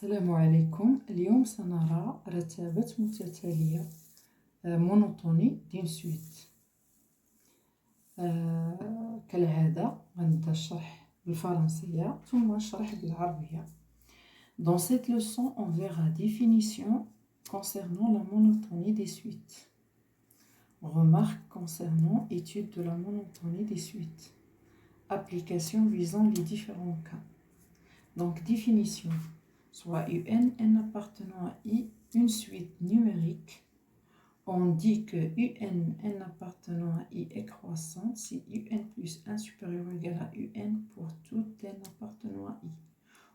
السلام عليكم. اليوم سنرى رتابة متتالية مونوتوني دين سويت. كالعادة غنبدا الشرح بالفرنسية ثم الشرح بالعربية. Dans cette leçon, on verra définition concernant la monotonie des suites. Remarques concernant étude de la monotonie des suites. Application visant les différents cas. Donc définition. Soit UN, n appartenant à I, une suite numérique. On dit que UN, n appartenant à I est croissante si UN plus 1 supérieur ou égal à UN pour tout n appartenant à I.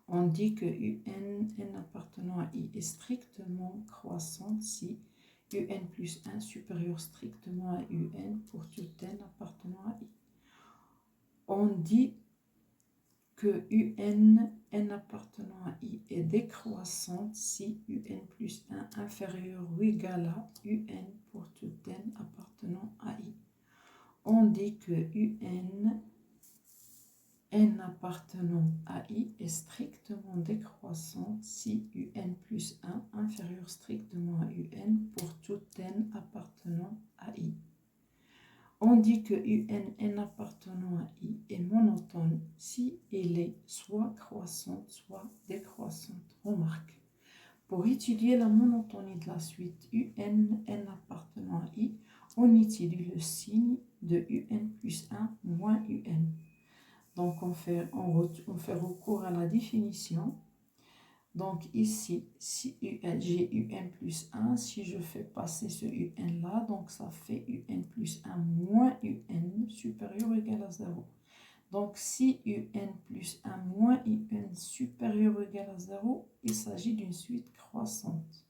On dit que UN, n appartenant à I est strictement croissante si UN plus 1 supérieur strictement à UN pour tout n appartenant à I. On dit que UN, n appartenant à I est décroissante si UN plus 1 inférieur ou égal à UN pour tout n appartenant à I. On dit que UN, n appartenant à I est strictement décroissante si UN plus 1 inférieur strictement à UN pour tout n appartenant à I. On dit que UN, n appartenant à I est monotone si elle est soit croissante, soit décroissante. Remarque. Pour étudier la monotonie de la suite UN, n appartenant à I, on utilise le signe de UN plus 1 moins UN. Donc on fait recours à la définition. Donc ici, si j'ai UN plus 1, si je fais passer ce UN là, donc ça fait UN plus 1 moins UN supérieur ou égal à 0. Donc si UN plus 1 moins UN supérieur ou égal à 0, il s'agit d'une suite croissante.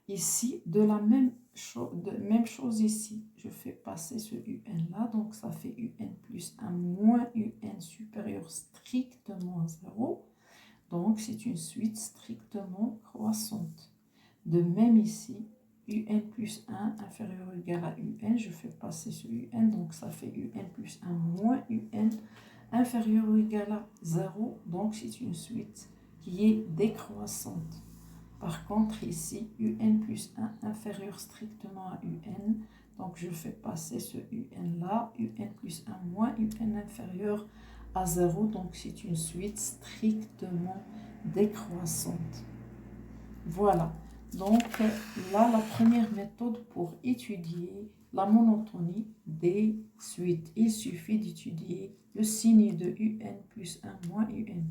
Ici, même chose ici, je fais passer ce UN là, donc ça fait UN plus 1 moins UN supérieur strictement à 0. Donc, c'est une suite strictement croissante. De même ici, UN plus 1 inférieur ou égal à UN, je fais passer ce UN, donc ça fait UN plus 1 moins UN inférieur ou égal à 0. Donc, c'est une suite qui est décroissante. Par contre, ici, UN plus 1 inférieur strictement à UN, donc je fais passer ce UN là, UN plus 1 moins UN inférieur à 0, donc c'est une suite strictement décroissante. Voilà, donc là, la première méthode pour étudier la monotonie des suites. Il suffit d'étudier le signe de UN plus 1 moins UN.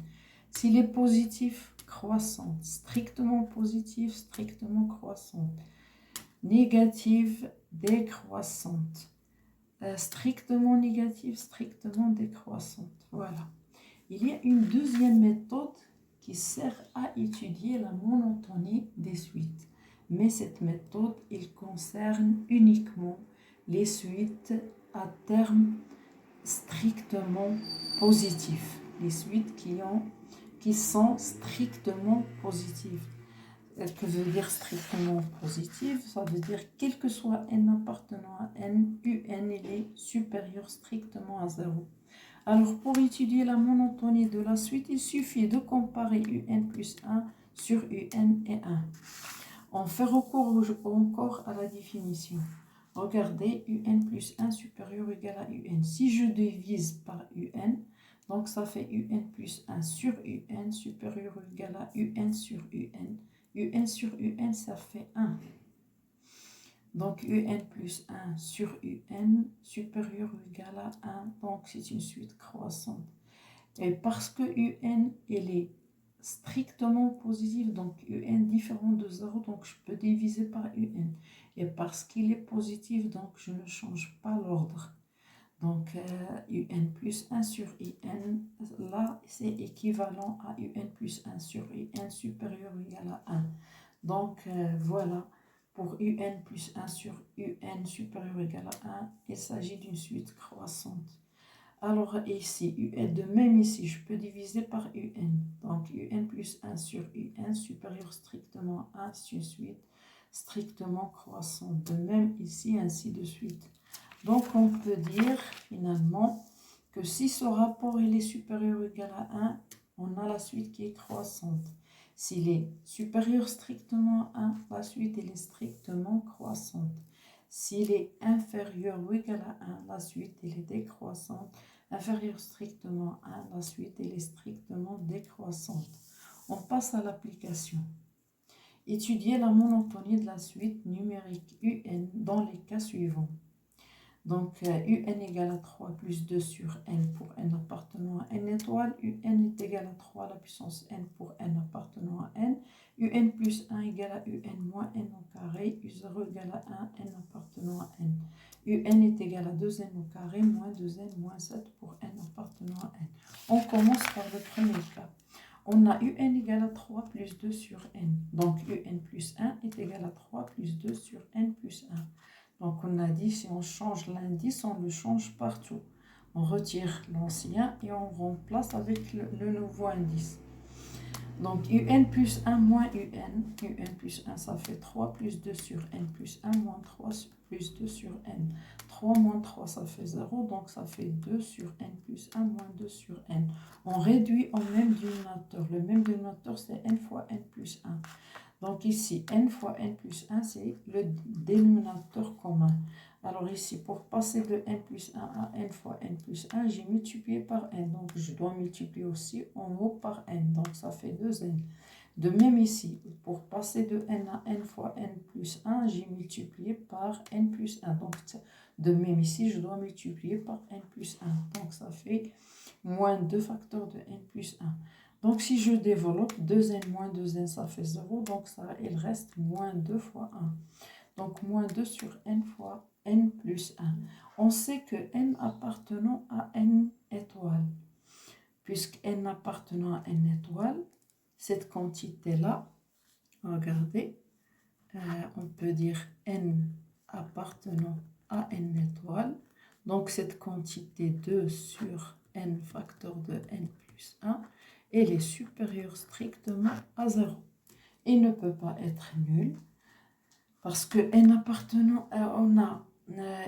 S'il est positif, croissante, strictement positif, strictement croissante, négative, décroissante. Strictement négative, strictement décroissante. Voilà. Il y a une deuxième méthode qui sert à étudier la monotonie des suites. Mais cette méthode, elle concerne uniquement les suites à terme strictement positifs. Les suites qui sont strictement positives. Que veut dire strictement positive? Ça veut dire quel que soit n appartenant à n, UN est supérieur strictement à 0. Alors pour étudier la monotonie de la suite, il suffit de comparer UN plus 1 sur UN et 1. On fait recours encore à la définition. Regardez, UN plus 1 supérieur ou égal à UN. Si je divise par UN, donc ça fait UN plus 1 sur UN supérieur ou égal à UN sur UN. UN sur UN, ça fait 1. Donc, UN plus 1 sur UN supérieur ou égal à 1. Donc, c'est une suite croissante. Et parce que UN, elle est strictement positive, donc UN différent de 0, donc je peux diviser par UN. Et parce qu'il est positif, donc je ne change pas l'ordre. Donc, UN plus 1 sur UN, là, c'est équivalent à UN plus 1 sur UN supérieur ou égal à 1. Donc, voilà, pour UN plus 1 sur UN supérieur ou égal à 1, il s'agit d'une suite croissante. Alors, ici, de même ici, je peux diviser par UN. Donc, UN plus 1 sur UN supérieur strictement à 1, c'est une suite strictement croissante. De même ici, ainsi de suite. Donc, on peut dire finalement que si ce rapport il est supérieur ou égal à 1, on a la suite qui est croissante. S'il est supérieur strictement à 1, la suite elle est strictement croissante. S'il est inférieur ou égal à 1, la suite elle est décroissante. Inférieur strictement à 1, la suite elle est strictement décroissante. On passe à l'application. Étudier la monotonie de la suite numérique UN dans les cas suivants. Donc, UN égale à 3 plus 2 sur N pour N appartenant à N étoile. UN est égal à 3 à la puissance N pour N appartenant à N. UN plus 1 égale à UN moins N au carré. U0 égale à 1, N appartenant à N. UN est égal à 2N au carré moins 2N moins 7 pour N appartenant à N. On commence par le premier cas. On a UN égale à 3 plus 2 sur N. Donc, UN plus 1 est égal à 3 plus 2 sur N plus 1. Donc, on a dit, si on change l'indice, on le change partout. On retire l'ancien et on remplace avec le nouveau indice. Donc, UN plus 1 moins UN. UN plus 1, ça fait 3 plus 2 sur N plus 1 moins 3 plus 2 sur N. 3 moins 3, ça fait 0. Donc, ça fait 2 sur N plus 1 moins 2 sur N. On réduit au même dénominateur. Le même dénominateur, c'est N fois N plus 1. Donc ici, N fois N plus 1, c'est le dénominateur commun. Alors ici, pour passer de N plus 1 à N fois N plus 1, j'ai multiplié par N. Donc je dois multiplier aussi en haut par N. Donc ça fait 2N. De même ici, pour passer de N à N fois N plus 1, j'ai multiplié par N plus 1. Donc de même ici, je dois multiplier par N plus 1. Donc ça fait moins 2 facteurs de N plus 1. Donc, si je développe 2N moins 2N, ça fait 0. Donc, ça, il reste moins 2 fois 1. Donc, moins 2 sur N fois N plus 1. On sait que N appartenant à N étoile. Puisque N appartenant à N étoile, cette quantité-là, regardez, on peut dire N appartenant à N étoile. Donc, cette quantité 2 sur N facteur de N plus 1, elle est supérieure strictement à 0. Il ne peut pas être nul parce que N appartenant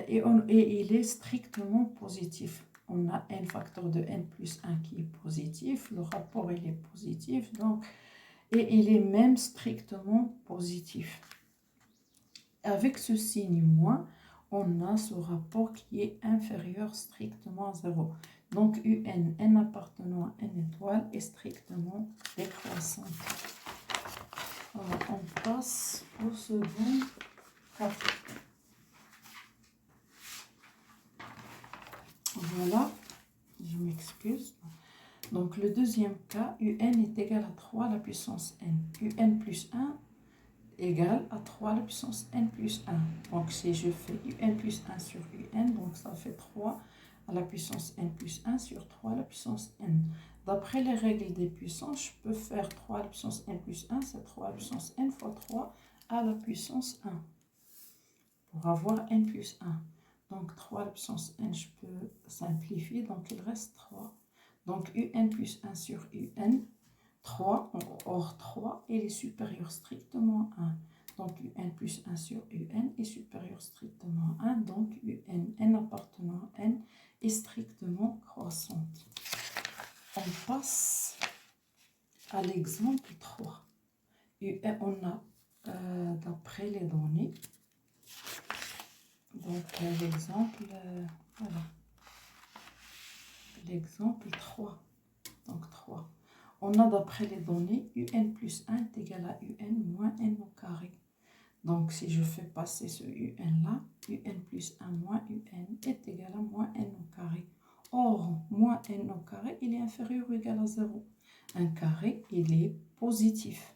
et il est strictement positif. On a N facteur de N plus 1 qui est positif, le rapport il est positif, donc, et il est même strictement positif. Avec ce signe moins, on a ce rapport qui est inférieur strictement à 0. Donc, UN, N appartenant à N étoile, est strictement décroissante. Alors, on passe au second cas. Voilà, je m'excuse. Donc, le deuxième cas, UN est égal à 3 à la puissance N. UN plus 1 égale à 3 à la puissance N plus 1. Donc, si je fais UN plus 1 sur UN, donc ça fait 3 à la puissance N plus 1 sur 3 à la puissance N. D'après les règles des puissances, je peux faire 3 à la puissance N plus 1, c'est 3 à la puissance N fois 3 à la puissance 1. Pour avoir N plus 1. Donc, 3 à la puissance N, je peux simplifier, donc il reste 3. Donc, UN plus 1 sur UN, 3, or 3, il est supérieur strictement à 1. Donc, UN plus 1 sur UN est supérieur strictement à 1. Donc, UN, N appartenant à N, est strictement croissante. On passe à l'exemple 3. UN, on a, d'après les données, donc l'exemple, voilà, l'exemple 3. Donc, 3. On a d'après les données, UN plus 1 est égal à UN moins N au carré. Donc, si je fais passer ce UN-là, UN plus 1 moins UN est égal à moins N au carré. Or, moins N au carré, il est inférieur ou égal à 0. Un carré, il est positif.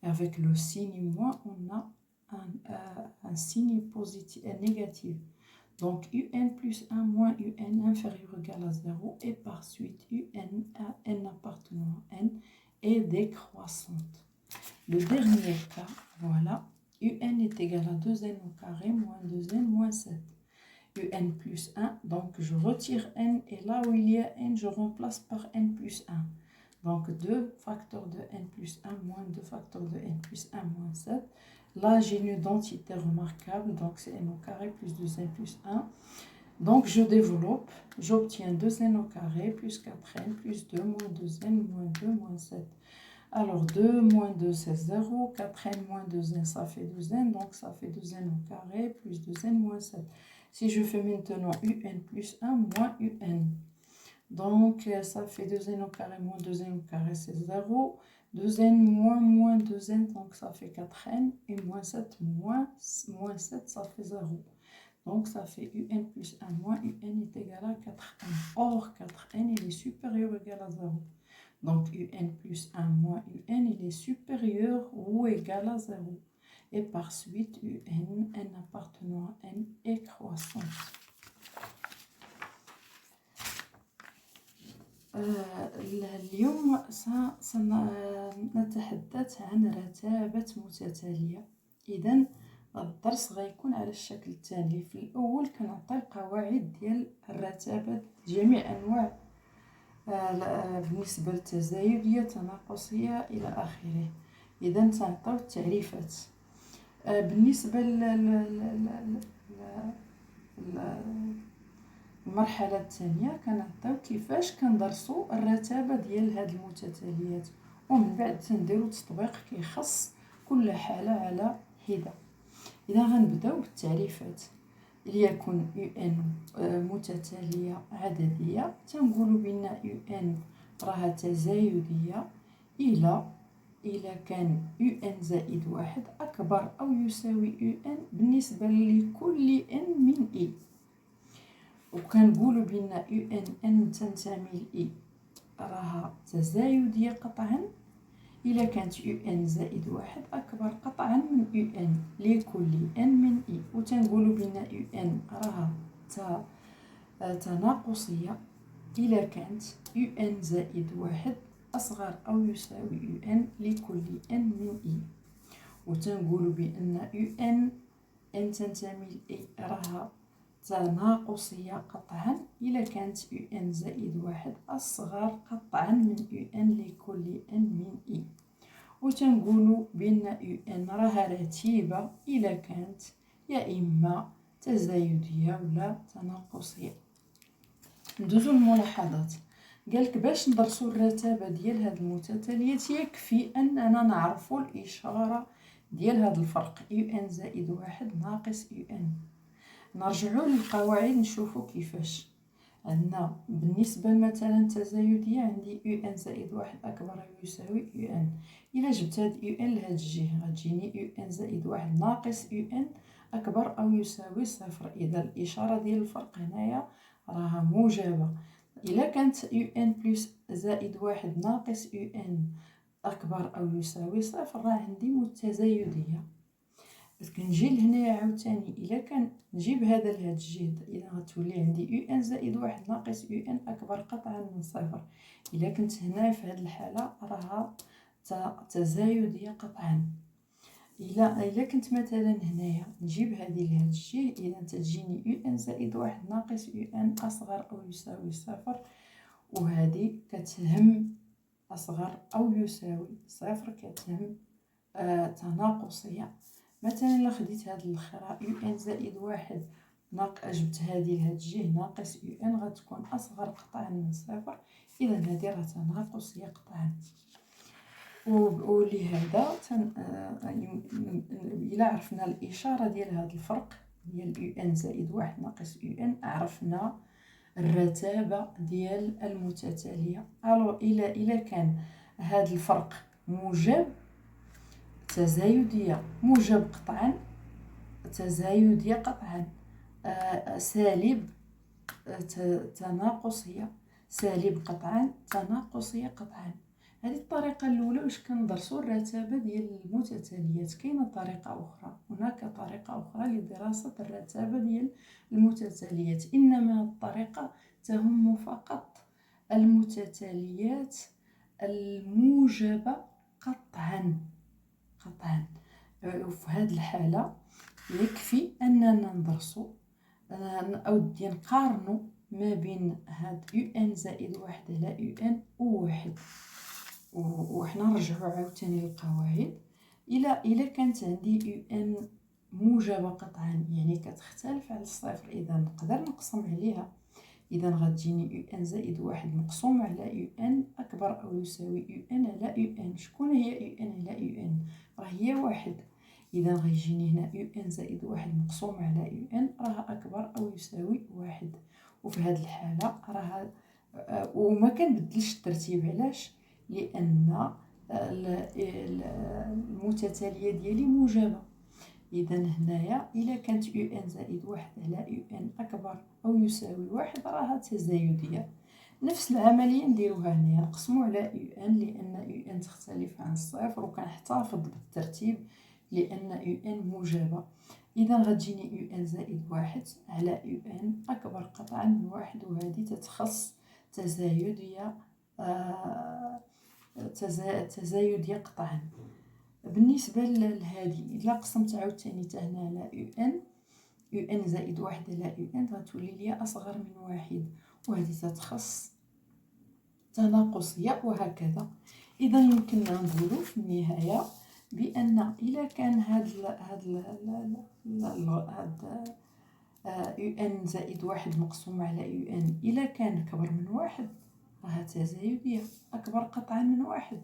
Et avec le signe moins, on a un signe positif, négatif. Donc, UN plus 1 moins UN inférieur ou égal à 0 et par suite UN à N appartenant à N est décroissante. Le dernier cas, voilà, UN est égal à 2N au carré moins 2N moins 7. UN plus 1, donc je retire N et là où il y a N, je remplace par N plus 1. Donc 2 facteurs de N plus 1 moins 2 facteurs de N plus 1 moins 7. Là, j'ai une identité remarquable, donc c'est N au carré plus 2N plus 1. Donc, je développe, j'obtiens 2N au carré plus 4N plus 2 moins 2N moins 2 moins 7. Alors 2 moins 2 c'est 0, 4n moins 2n ça fait 2n, donc ça fait 2n au carré plus 2n moins 7. Si je fais maintenant un plus 1 moins un, donc ça fait 2n au carré moins 2n au carré c'est 0, 2n moins 2n, donc ça fait 4n, et moins 7 moins 7 ça fait 0. Donc ça fait un plus 1 moins un est égal à 4n. Or 4n il est supérieur ou égal à 0. Donc un plus 1 moins un il est supérieur ou égal à 0. Et par suite n appartenant à n est croissante. اليوم سنتحدث عن رتابة متتالية. إذن الدرس غيكون على الشكل التالي. في الأول كنعطي القواعد ديال الرتابة جميع أنواع بالنسبة للتزايدية التناقصية إلى آخره. إذن تنعطيو التعريفات. بالنسبة المرحلة الثانية كنعطيو كيفاش كندرسو الرتابة ديال هاد المتتاليات، ومن بعد تنديرو تطبيق كيخص كل حالة على حدة. إذا غنبداو بالتعريفات. ليكن ان متتالية عددية تنقولو بأن ان راها تزايدية إلى كان ان زائد واحد أكبر أو يساوي ان بالنسبة لكل ان من اي. وكنقولوا بأن ان تنتمي ل راها تزايدية قطعا إلا كانت ان زائد واحد أكبر قطعا من ان لكل ان من اي. وتنقولوا بأن ان راها تناقصية إلا كانت ان زائد واحد أصغر أو يساوي ان لكل ان من اي. وتنقولوا بأن ان تنتمي ل اي راها تناقصية قطعا إلا كانت ان زائد واحد أصغر قطعا من ان لكل ان من اي. وتنقولوا بأن ان راها رتيبة إلا كانت يا إما تزايدية ولا تناقصية. ندوزو الملاحظات. قالك باش ندرسو الرتابة ديال هاد المتتاليات يكفي أننا نعرفو الإشارة ديال هاد الفرق ان زائد واحد ناقص ان. نرجعوا للقواعد نشوفوا كيفاش. عندنا بالنسبة مثلا التزايدية عندي ان زائد واحد أكبر أو يساوي ان. إلا جبت هاد ان لهاد الجهة غتجيني ان زائد واحد ناقص ان أكبر أو يساوي صفر. إذا الإشارة ديال الفرق هنايا راها موجبة. إلا كانت ان بلس زائد واحد ناقص ان أكبر أو يساوي صفر راه عندي متزايدية. بس كنجي لهنايا عاوتاني إلا كان نجيب هذا لهاد الجهة إذا غتولي عندي ان زائد واحد ناقص ان أكبر قطعا من صفر. إلا كنت هنا في هاد الحالة راها تزايدية قطعا. إلا كنت مثلا هنايا نجيب هذه لهاد الجهة إذا تجيني ان زائد واحد ناقص ان أصغر أو يساوي صفر، وهذه كتهم أصغر أو يساوي صفر كتهم تناقصية. مثلا إلا خديت هاد الأخرى ان زائد واحد جبت هذه لهاد الجهة ناقص ان غتكون أصغر قطعا من صفر. إذا هذه راه تناقصية قطعا. ولهذا إلا عرفنا الإشارة ديال هاد الفرق ديال ان زائد واحد ناقص ان عرفنا الرتابة ديال المتتالية. ألو إلا كان هاد الفرق موجب تزايدية، موجب قطعا تزايدية قطعا، سالب تناقصية، سالب قطعا تناقصية قطعا. هذه الطريقة الأولى باش كندرسو الرتابة ديال المتتاليات. كاينة طريقة أخرى، هناك طريقة أخرى لدراسة الرتابة ديال المتتاليات، إنما الطريقة تهم فقط المتتاليات الموجبة قطعا. وفي هذه الحالة يكفي أننا ندرسو أو نقارنو ما بين هاد ان زائد واحد على ان وواحد. وحنا نرجعو عاوتاني للقواعد. إلا كانت عندي ان موجبة قطعا يعني كتختلف على الصفر، إذا نقدر نقسم عليها. إذا غتجيني يو ان زائد واحد مقسوم على يو ان أكبر أو يساوي يو ان على يو ان. شكون هي يو ان على يو ان؟ راه هي واحد. إذا غيجيني هنا يو ان زائد واحد مقسوم على يو ان راه أكبر أو يساوي واحد. وفي هذه الحالة راه وما كنبدلش الترتيب. علاش؟ لأن المتتالية ديالي موجبة. إذا هنايا إلا كانت يو ان زائد واحد على يو ان أكبر أو يساوي واحد راها تزايدية. نفس العملية نديروها هنايا، نقسمو على يو ان لأن يو ان تختلف عن الصفر، وكنحتفظ بالترتيب لأن يو ان موجبة. إذا غتجيني يو ان زائد واحد على يو ان أكبر قطعا من واحد، وهذه تتخص تزايدية تزايدية قطعا. بالنسبة لهذه إلا قسمت عاوتاني حتى هنا على يو ان زائد واحد على يو ان غتولي لي أصغر من واحد، وهذه تتخص تناقصية وهكذا. إذا يمكننا نقولوا في النهاية بأن إلا كان هاد يو ان زائد واحد مقسوم على يو ان إلا كان كبر من واحد راها تزايدية، أكبر قطعا من واحد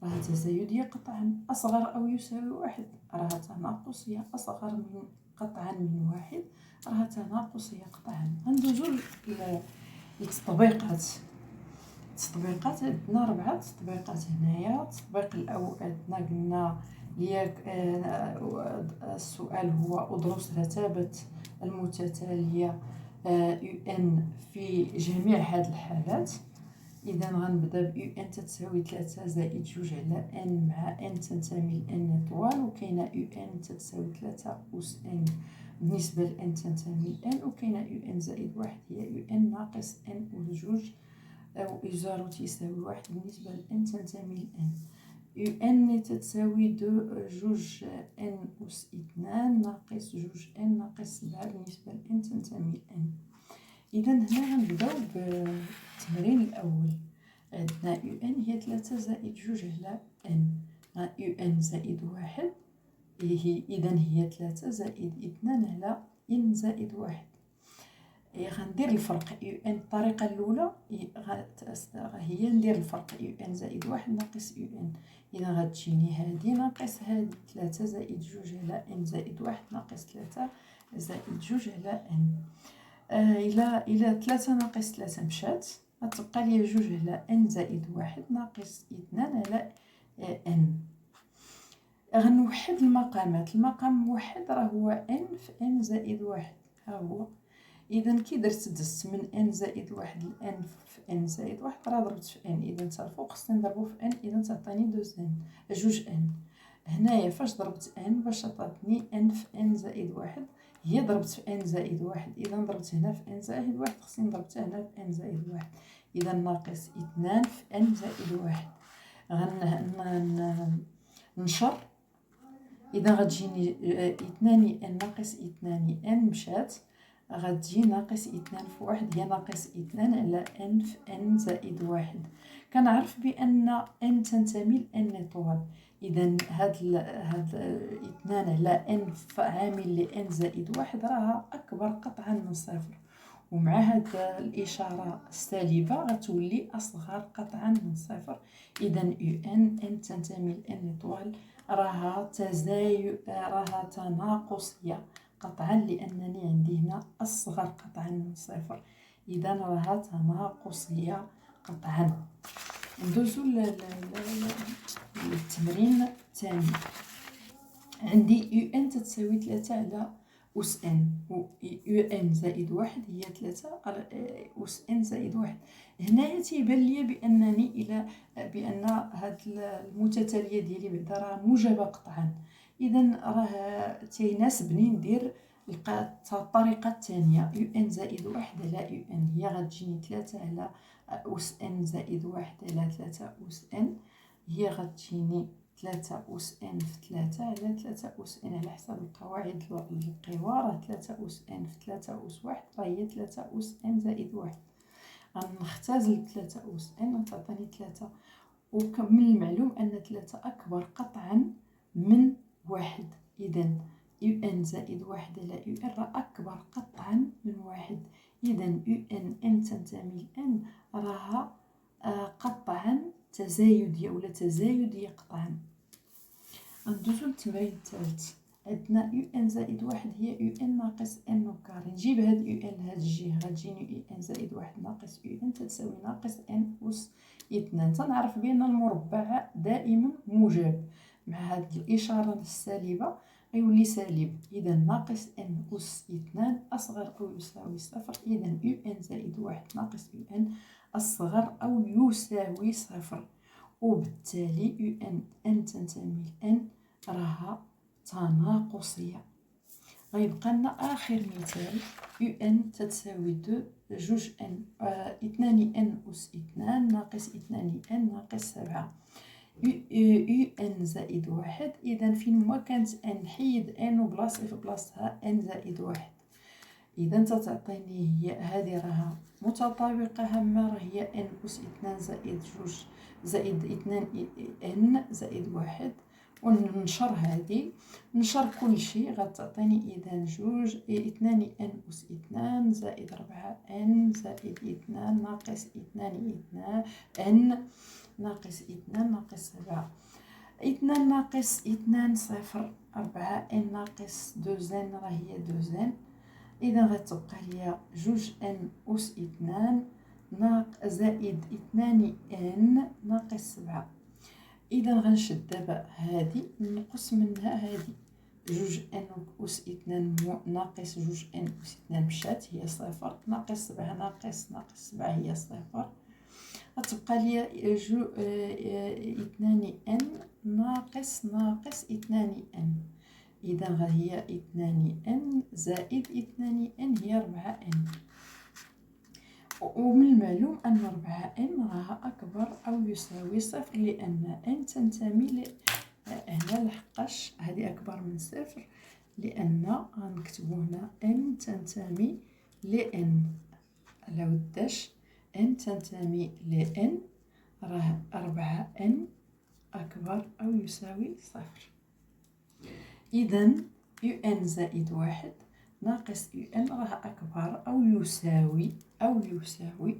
راها تزايدية قطعا، أصغر أو يساوي واحد راها تناقصية، أصغر من قطعا من واحد راها تناقصية قطعا. غندوزو للتطبيقات. التطبيقات عندنا 4 تطبيقات هنايا. التطبيق الأول عندنا قلنا ليك السؤال هو أدرس رتابة المتتالية يو ان في جميع هذه الحالات. إذا غنبدا ب يو ان تتساوي 3 زائد 2 على ان مع ان تنتمي ل ان طوال، وكاينه يو ان تتساوي 3 أس ان بالنسبة ل ان تنتمي ل ان، وكاينه يو ان زائد 1 هي يو ان ناقص ان أس 2 أو إجارة تساوي 1 بالنسبة ل ان تنتمي ل ان. يو ان تتساوي 2 ان أس 2 ناقص 2 ان ناقص 7 بالنسبة ل ان تنتمي ل ان. إذا هنا غنبداو بالتمرين الأول. عندنا يو ان هي 3 زائد 2 على ان. يو ان زائد 1 إذا هي 3 زائد 2 على ان زائد 1. غندير الفرق يو ان الطريقة الأولى هي ندير الفرق يو ان زائد 1 ناقص يو ان. إذا غتجيني هادي ناقص هادي 3 زائد 2 على ان زائد 1 ناقص 3 زائد 2 على ان. إلا 3 ناقص 3 مشات غتبقى لي 2 على ان زائد 1 ناقص 2 على ان. غنوحد المقامات. المقام واحد راه هو ان في ان زائد 1 ها هو. إذا كي دزت من ان زائد 1 ل ان في ان زائد 1 راه ضربت في ان. إذا تا الفوق خصني نضربو في ان، إذا تعطيني 2 ان. هنايا فاش ضربت ان باش تعطيني ان في ان زائد 1 هي ضربت في ان زائد 1. إذا ضربت هنا في ان زائد 1 خصني نضرب حتى هنا في ان زائد 1. إذا ناقص 2 في ان زائد 1. نشر. إذا غتجيني 2 ان ناقص 2 ان مشات غتجي ناقص 2 في 1 هي ناقص 2 على ان في ان زائد 1. كنعرف بأن ان تنتمي ل ان طوال. إذا هاد 2 على ان عامل ل ان زائد 1 راها أكبر قطعا من صفر، ومع هاد الإشارة السالبة غتولي أصغر قطعا من صفر. إذا يو ان تنتمي ل ان طوال راها تناقصية قطعا، لأنني عندي هنا أصغر قطعا من صفر. إذا راها تناقصية قطعا. ندوزو للتمرين الثاني. عندي يو ان تتساوي 3 على أس ان، و يو ان زائد 1 هي 3 على أس ان زائد 1. هنايا تيبان ليا بأن هاد المتتالية ديالي بعدا راه موجبة قطعا. إذا راه تيناسبني ندير الطريقة الثانية. يو ان زائد 1 على يو ان هي غتجيني 3 على أس ان زائد 1 على 3 أس ان. هي غتجيني 3 أس ان في 3 على 3 أس ان على حسب القواعد القوى راه 3 أس ان في 3 أس 1 راه هي 3 أس ان زائد 1. غنختزل 3 أس ان غتعطيني 3. ومن المعلوم أن 3 أكبر قطعا من 1. إذا يو ان زائد 1 على يو ان راه أكبر قطعا من 1. إذا يو ان ان تنتمي لان راها قطعا تزايدية ولا تزايدية قطعا. ندوزو للتمرين الثالث. عندنا يو ان زائد واحد هي يو ان ناقص ان او كاري. نجيب هاد يو ان لهاد الجهة غتجيني يو ان زائد واحد ناقص يو ان تتساوي ناقص ان أس اثنان. تنعرف بأن المربع دائما موجب، مع هاد الإشارة السالبة غيولي سالب. إذا ناقص ان أس اثنان أصغر أو يساوي صفر. إذا يو ان زائد واحد ناقص يو ان أصغر أو يساوي صفر، وبالتالي يو ان ان تنتمي لان راها تناقصية. غيبقى لنا آخر مثال يو ان تتساوي جوج ان اثنان ان أس اثنان ناقص اثنان ان ناقص سبعة. يو ان زائد واحد. إذا فين ما كانت ان حيد ان وبلاصي في بلاصتها ان زائد واحد. إذا تتعطيني هي هذه راها متطابقة هما راه هي ان أس اثنان زائد جوج زائد اثنان ان زائد واحد. وننشر هذه، ننشر كل شيء غتعطيني إذا جوج اثنان ان أس اثنان زائد ربعة ان زائد اثنان ناقص اثنان ان ناقص اثنان ناقص سبعة. اثنان ناقص اثنان صفر. ربعة ان ناقص دوزن راه هي دوزن. إذا غتبقى ليا جوج ان أس اثنان زائد اثنان ان ناقص سبعة. إذا غنشد دابا هادي نقص منها هادي. جوج ان أس اثنان ناقص جوج ان أس اثنان مشات هي صفر، ناقص سبعة ناقص سبعة هي صفر. غتبقى ليا اثنان ان ناقص اثنان ان. إذا هي اثنان ان زائد اثنان ان هي ربعة ان. ومن المعلوم أن ربعة ان راها أكبر أو يساوي صفر، لأن ان تنتمي هنا لحقاش هذه أكبر من صفر، لأن غنكتبو هنا ان تنتمي لان. على وداش ان تنتمي لان راه ربعة ان أكبر أو يساوي صفر. إذا يو ان زائد واحد ناقص يو ان راه أكبر أو يساوي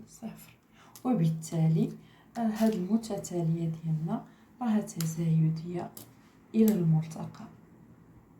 صفر، وبالتالي هاد المتتالية ديالنا راها تزايدية إلى المرتقى.